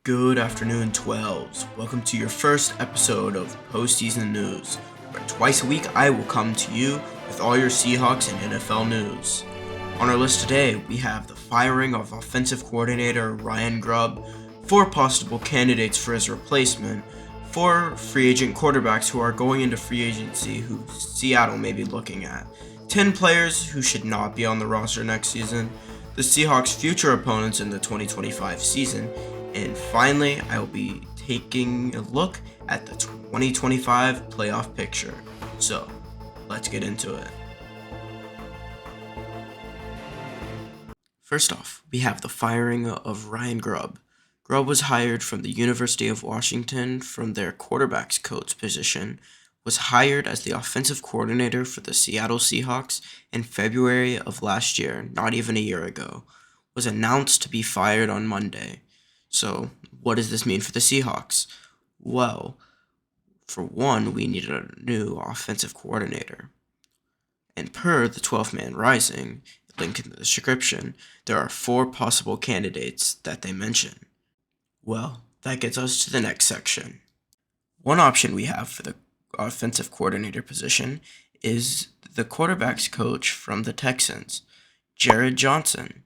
Good afternoon, 12s. Welcome to your first episode of Postseason News, where twice a week I will come to you with all your Seahawks and NFL news. On our list today, we have the firing of offensive coordinator Ryan Grubb, 4 possible candidates for his replacement, 4 free agent quarterbacks who are going into free agency who Seattle may be looking at, 10 players who should not be on the roster next season, the Seahawks' future opponents in the 2025 season, and finally, I will be taking a look at the 2025 playoff picture. So, let's get into it. First off, we have the firing of Ryan Grubb. Grubb was hired from the University of Washington from their quarterbacks coach position, was hired as the offensive coordinator for the Seattle Seahawks in February of last year, not even a year ago, was announced to be fired on Monday. So, what does this mean for the Seahawks? Well, for one, we needed a new offensive coordinator. And per the 12 Man Rising, link in the description, there are 4 possible candidates that they mention. Well, that gets us to the next section. One option we have for the offensive coordinator position is the quarterbacks coach from the Texans, Jared Johnson,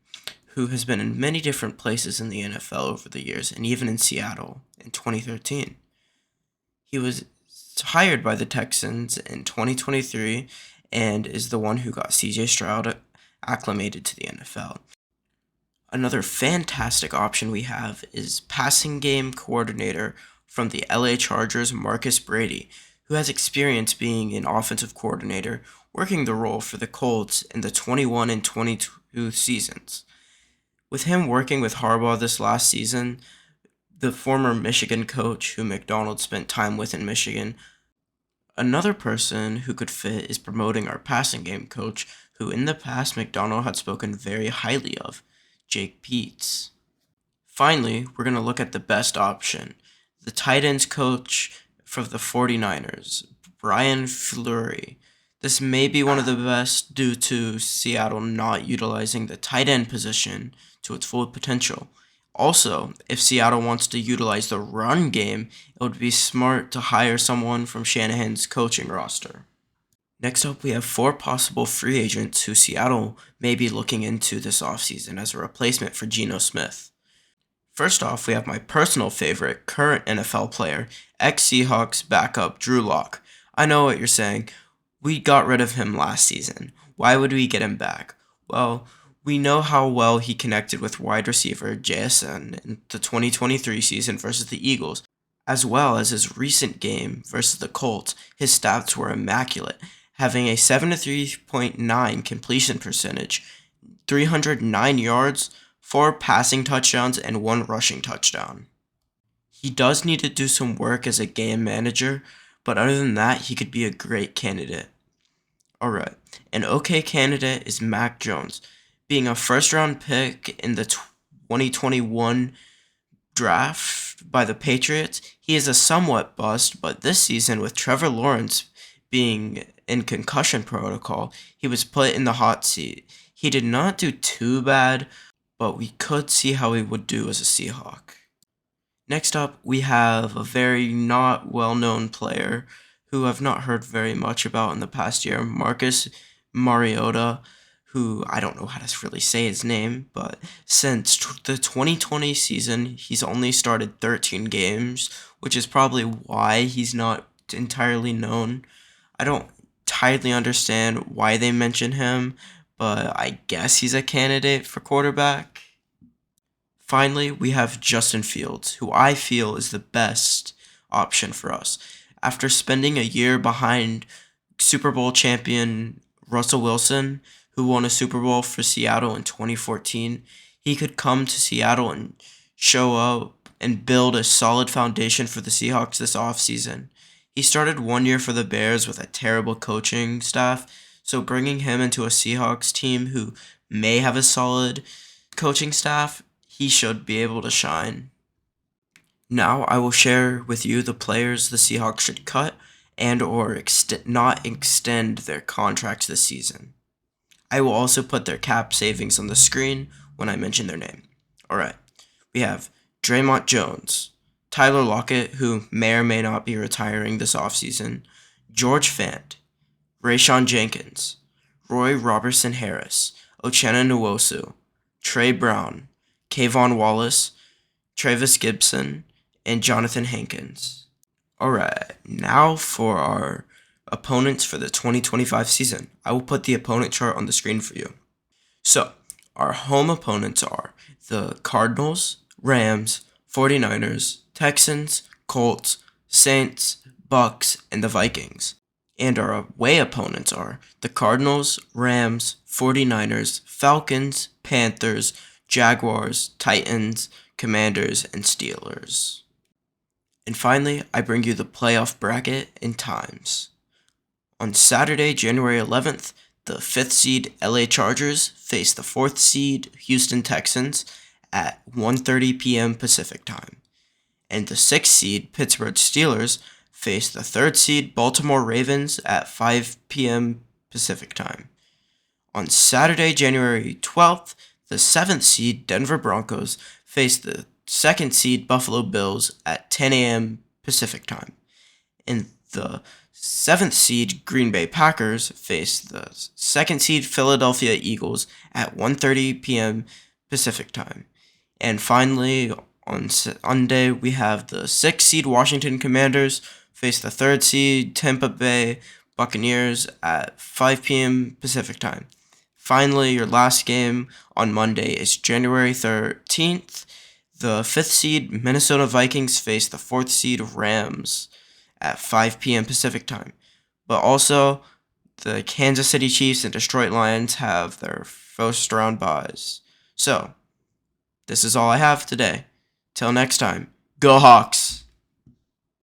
who has been in many different places in the NFL over the years, and even in Seattle in 2013. He was hired by the Texans in 2023 and is the one who got CJ Stroud acclimated to the NFL. Another fantastic option we have is passing game coordinator from the LA Chargers, Marcus Brady, who has experience being an offensive coordinator, working the role for the Colts in the 21 and 22 seasons. With him working with Harbaugh this last season, the former Michigan coach who McDonald spent time with in Michigan, another person who could fit is promoting our passing game coach, who in the past McDonald had spoken very highly of, Jake Peetz. Finally, we're going to look at the best option, the tight ends coach for the 49ers, Brian Fleury. This may be one of the best due to Seattle not utilizing the tight end position to its full potential. Also, if Seattle wants to utilize the run game, it would be smart to hire someone from Shanahan's coaching roster. Next up, we have 4 possible free agents who Seattle may be looking into this offseason as a replacement for Geno Smith. First off, we have my personal favorite current NFL player, ex-Seahawks backup Drew Lock. I know what you're saying. We got rid of him last season. Why would we get him back? Well, we know how well he connected with wide receiver JSN in the 2023 season versus the Eagles, as well as his recent game versus the Colts. His stats were immaculate, having a 73.9 completion percentage, 309 yards, 4 passing touchdowns, and 1 rushing touchdown. He does need to do some work as a game manager, but other than that, he could be a great candidate. Alright, an okay candidate is Mac Jones. Being a first-round pick in the 2021 draft by the Patriots, he is a somewhat bust, but this season with Trevor Lawrence being in concussion protocol, he was put in the hot seat. He did not do too bad, but we could see how he would do as a Seahawk. Next up, we have a very not well-known player who I've not heard very much about in the past year, Marcus Mariota, who I don't know how to really say his name, but since the 2020 season, he's only started 13 games, which is probably why he's not entirely known. I don't entirely understand why they mention him, but I guess he's a candidate for quarterback. Finally, we have Justin Fields, who I feel is the best option for us. After spending a year behind Super Bowl champion Russell Wilson, who won a Super Bowl for Seattle in 2014, he could come to Seattle and show up and build a solid foundation for the Seahawks this offseason. He started 1 year for the Bears with a terrible coaching staff, so bringing him into a Seahawks team who may have a solid coaching staff, he should be able to shine. Now I will share with you the players the Seahawks should cut and or not extend their contracts this season. I will also put their cap savings on the screen when I mention their name. Alright, we have Draymond Jones, Tyler Lockett, who may or may not be retiring this offseason, George Fant, Rayshon Jenkins, Roy Robertson Harris, Uchenna Nwosu, Trey Brown, Kayvon Wallace, Travis Gibson, and Jonathan Hankins. Alright, now for our opponents for the 2025 season. I will put the opponent chart on the screen for you. So, our home opponents are the Cardinals, Rams, 49ers, Texans, Colts, Saints, Bucks, and the Vikings. And our away opponents are the Cardinals, Rams, 49ers, Falcons, Panthers, Jaguars, Titans, Commanders, and Steelers. And finally, I bring you the playoff bracket in times. On Saturday, January 11th, the 5th seed LA Chargers face the 4th seed Houston Texans at 1:30 p.m. Pacific Time. And the 6th seed Pittsburgh Steelers face the 3rd seed Baltimore Ravens at 5 p.m. Pacific Time. On Saturday, January 12th, the 7th seed Denver Broncos face the 2nd seed Buffalo Bills at 10 a.m. Pacific Time. And the 7th seed Green Bay Packers face the 2nd seed Philadelphia Eagles at 1:30 p.m. Pacific Time. And finally, on Sunday, we have the 6th seed Washington Commanders face the 3rd seed Tampa Bay Buccaneers at 5 p.m. Pacific Time. Finally, your last game on Monday is January 13th. The 5th seed Minnesota Vikings face the 4th seed Rams at 5 p.m. Pacific Time. But also, the Kansas City Chiefs and Detroit Lions have their first round byes. So, this is all I have today. Till next time, go Hawks!